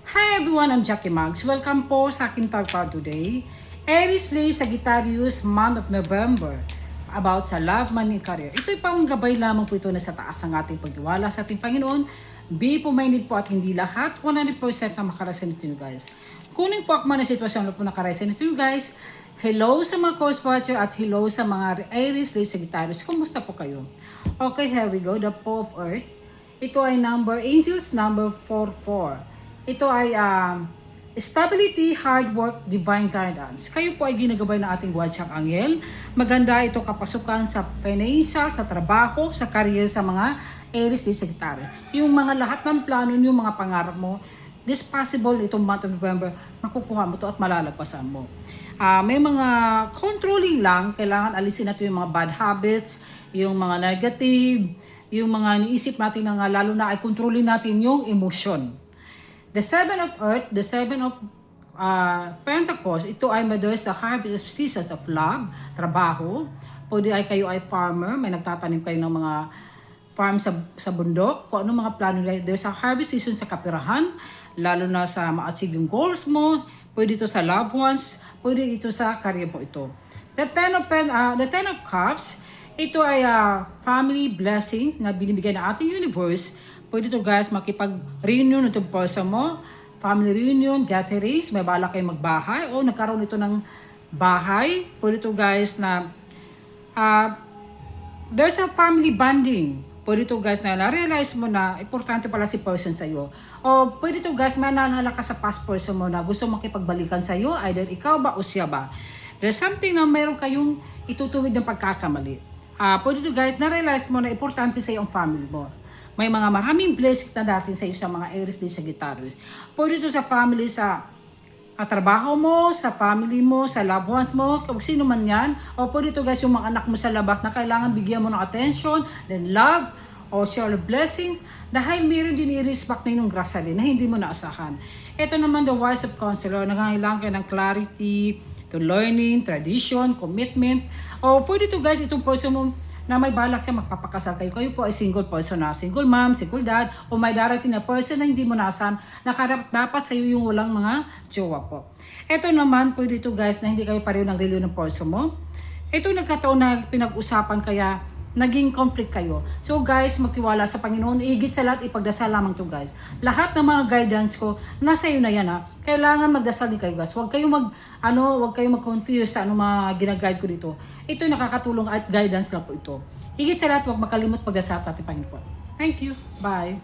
Hi everyone, I'm Jackie Mags. Welcome po sa aking talk today. Aries Lay Sagittarius, month of November. About sa love, money, career. Ito'y pang gabay lamang po ito na sa taas ang ating pagtiwala sa ating Panginoon. Be po-minded po at hindi lahat 100% na makarasan nito guys. Kunin po akma na sitwasyon na po nakarasan nito guys. Hello sa mga co-sponsor at hello sa mga Aries Lay Sagittarius. Kumusta po kayo? Okay, here we go. The Four of Earth. Ito ay angels number 44. Ito ay stability, hard work, divine guidance. Kayo po ay ginagabay ng ating Guardian Angel. Maganda ito kapasukan sa financial, sa trabaho, sa career, sa mga Aries di Sagittarius. Yung mga lahat ng plano, yung mga pangarap mo, this possible itong month of November, makukuha mo to at malalagpasan mo. May mga controlling lang, kailangan alisin natin yung mga bad habits, yung mga negative, yung mga niisip natin na lalo na ay kontrolin natin yung emotion. The Seven of Earth, the Seven of Pentacles, ito ay madalas sa harvest seasons of love, trabaho. Pwede ay kayo ay farmer, may nagtatanim kayo ng mga farm sa bundok. Kung anong mga plano nila, there's a harvest season sa kapirahan, lalo na sa ma-achieve yung goals mo. Pwede ito sa loved ones, pwede ito sa career mo ito. The Ten of Cups, ito ay family blessing na binibigay ng ating universe. Pwede ito guys, makipag-reunion itong person mo, family reunion, gatherings, may bala kayo magbahay, o nagkaroon ito ng bahay. Pwede ito guys na there's a family bonding. Pwede ito guys na na-realize mo na importante pala si person sa iyo. O pwede ito guys, may naalala ka sa past person mo na gusto makipagbalikan sa iyo, either ikaw ba o siya ba. There's something na meron kayong itutuwid ng pagkakamali. Pwede ito guys, na-realize mo na importante sa iyo ang family mo. May mga maraming blessings na dating sa iyo sa mga Aries di Sagittarius. Pwede ito sa family, sa trabaho mo, sa family mo, sa loved ones mo, kung sino man yan. O pwede ito guys yung mga anak mo sa labas na kailangan bigyan mo ng attention, then love, o share blessings. Dahil meron din i-respect na yung grasya din na hindi mo naasahan. Ito naman the wise of counselor, nangangailangan kayo ng clarity, to learning, tradition, commitment. O pwede ito guys, itong person mo, na may balak siya magpapakasal kayo. Kayo po ay single person na, single mom, single dad, o may darating na person na hindi mo nasan, na dapat sa iyo yung walang mga jowa po. Ito naman, pwede ito guys, na hindi kayo pareho ng relasyon ng person mo. Ito nagkataon na pinag-usapan kaya naging conflict kayo. So guys, magtiwala sa Panginoon. Higit sa lahat, ipagdasal lamang to guys. Lahat ng mga guidance ko, nasa iyo na yan ha. Kailangan magdasal din kayo guys. Huwag kayong mag-confuse sa mga ginaguide ko dito. Ito nakakatulong at guidance lang po ito. Higit sa lahat, huwag makalimot pagdasal at Panginoon. Thank you. Bye.